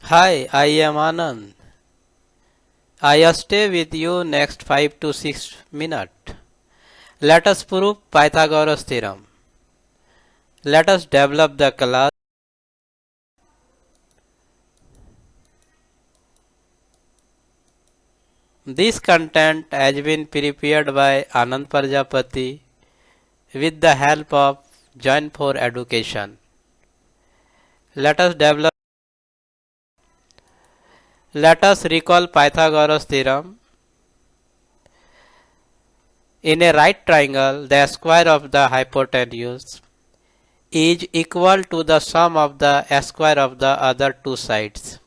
Hi, I am Anand. I stay with you next 5 to 6 minutes. Let us prove Pythagoras theorem. Let us develop the class. This content has been prepared by Anand Prajapati with the help of Join for Education. Let us develop. Let us recall Pythagoras theorem. In a right triangle, the square of the hypotenuse is equal to the sum of the square of the other two sides.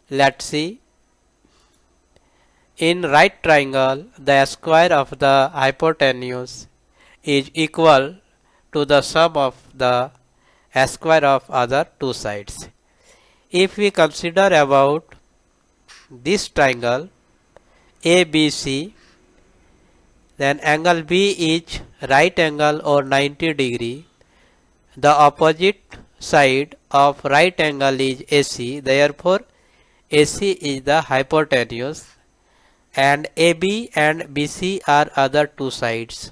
Let's see. In right triangle, the square of the hypotenuse is equal to the sum of the square of other two sides. If we consider about this triangle ABC, then angle B is right angle or 90°. The opposite side of right angle is AC. Therefore, AC is the hypotenuse and AB and BC are other two sides.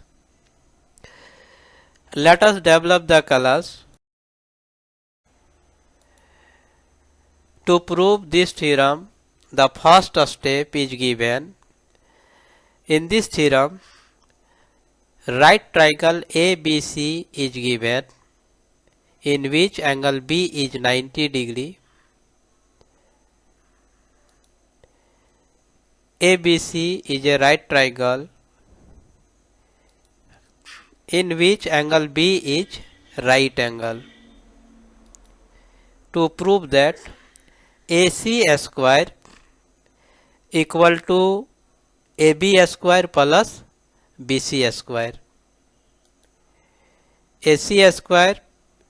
Let us develop the class. To prove this theorem, the first step is given. In this theorem, right triangle ABC is given, in which angle B is 90°. ABC is a right triangle in which angle B is right angle. To prove that AC square equal to AB square plus BC square. AC square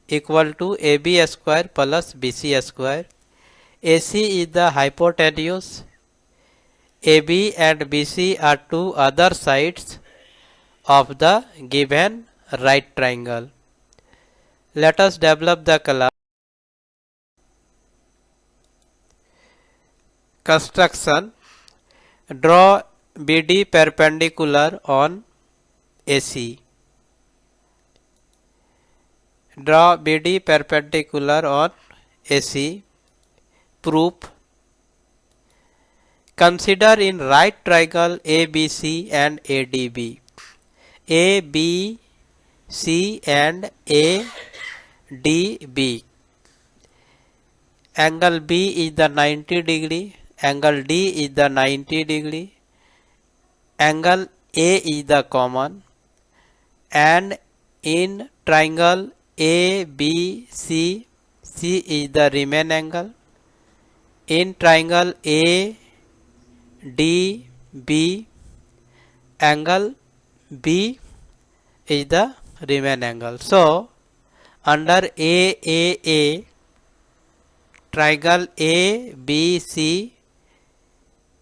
equal to AB square plus BC square. AC is the hypotenuse. AB and BC are two other sides of the given right triangle. Let us develop the class. Construction. Draw BD perpendicular on AC. Draw BD perpendicular on AC. Proof. Consider in right triangle ABC and ADB. ABC and ADB. Angle B is the 90°. Angle D is the 90°. Angle A is the common. And in triangle ABC, C is the remain angle. In triangle ADB, angle B is the remain angle. So, under AAA, triangle ABC,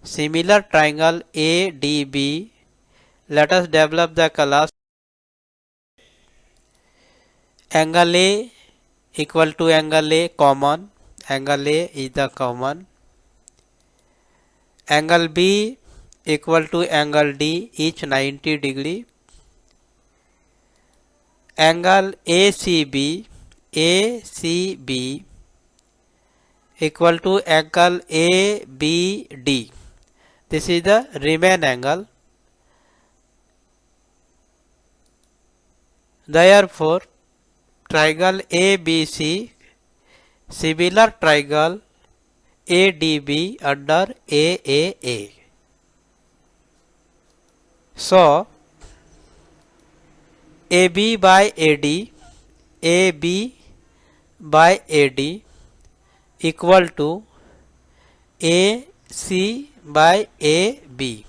similar triangle ADB, let us develop the class. Angle A equal to angle A common. Angle A is the common. Angle B equal to angle D, each 90°. Angle ACB equal to angle ABD. This is the remain angle. Therefore, triangle ABC similar triangle ADB under AAA. So, AB by AD equal to AC by AB.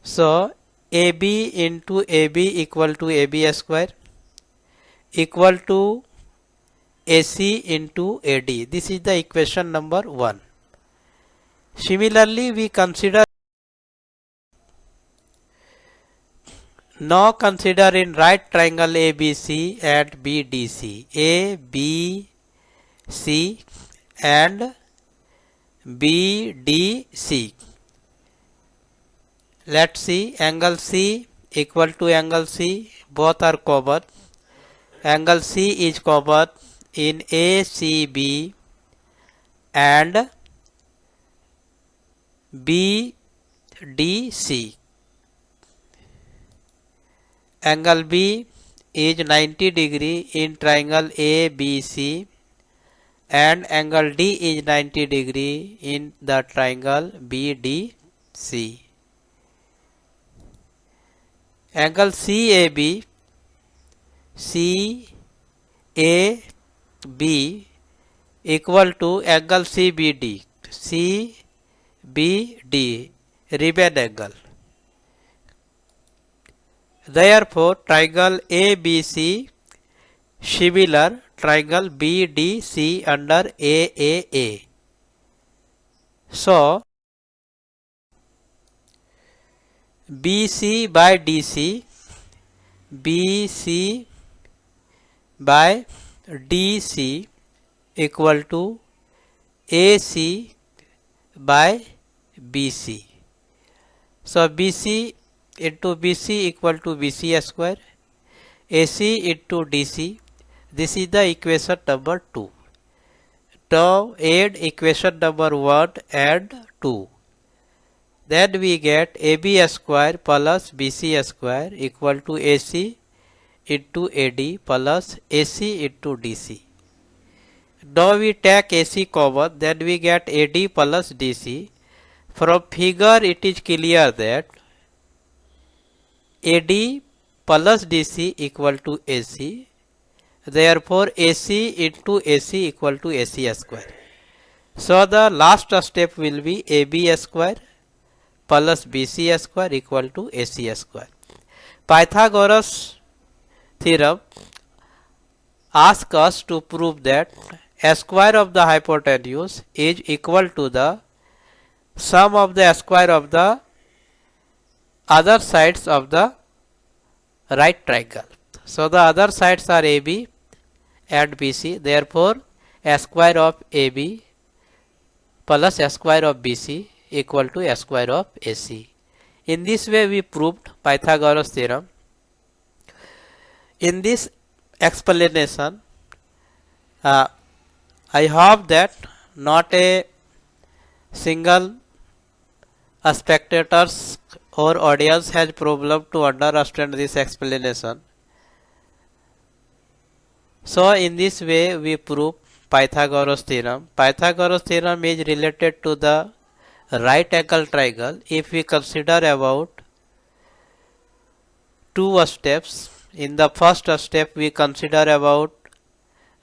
So, AB into AB equal to AB square equal to AC into AD. This is the equation number 1. Similarly, we consider. Now consider in right triangle ABC and BDC. ABC C and BDC. Let's see, angle C equal to angle C, both are common. Angle C is common in ACB and BDC. Angle B is 90 degree in triangle ABC and angle D is 90 degree in the triangle BDC. Angle CAB equal to angle CBD. CBD Riemann angle. Therefore, triangle ABC similar triangle BDC under AAA. So, BC by DC equal to AC by BC. So, BC into BC equal to BC square, AC into DC. This is the equation number 2. Now add equation number 1 and 2. Then we get AB square plus BC square equal to AC into AD plus AC into DC. Now we take AC common, then we get AD plus DC. From figure it is clear that AD plus DC equal to AC. Therefore, AC into AC equal to AC square. So, the last step will be AB square plus BC square equal to AC square. Pythagoras theorem asks us to prove that a square of the hypotenuse is equal to the sum of the square of the other sides of the right triangle. So, the other sides are AB and BC. Therefore, a square of AB plus a square of BC equal to a square of AC. In this way, we proved Pythagoras theorem. In this explanation, I hope that not a single spectators or audience has problem to understand this explanation. So, in this way, we prove Pythagoras theorem. Pythagoras theorem is related to the right angle triangle if we consider about two steps. In the first step, we consider about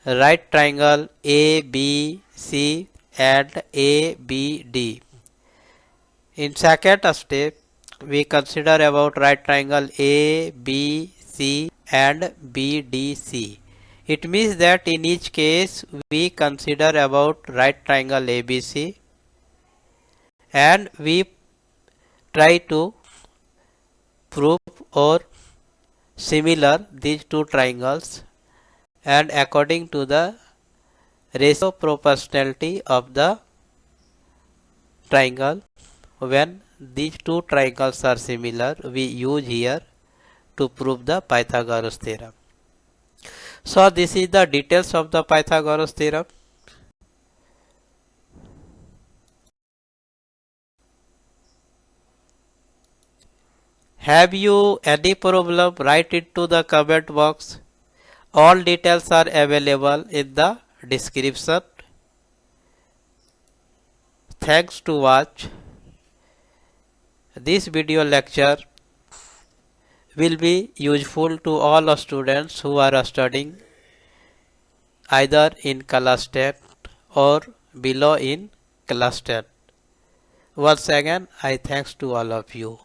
right triangle ABC and ABD. In second step, we consider about right triangle ABC and BDC. It means that in each case we consider about right triangle ABC and we try to prove or similar these two triangles, and according to the ratio proportionality of the triangle, when these two triangles are similar, we use here to prove the Pythagoras theorem. So, this is the details of the Pythagoras theorem. Have you any problem? Write it to the comment box. All details are available in the description. Thanks to watch. This video lecture will be useful to all students who are studying either in class 10 or below in class 10. Once again, I thanks to all of you.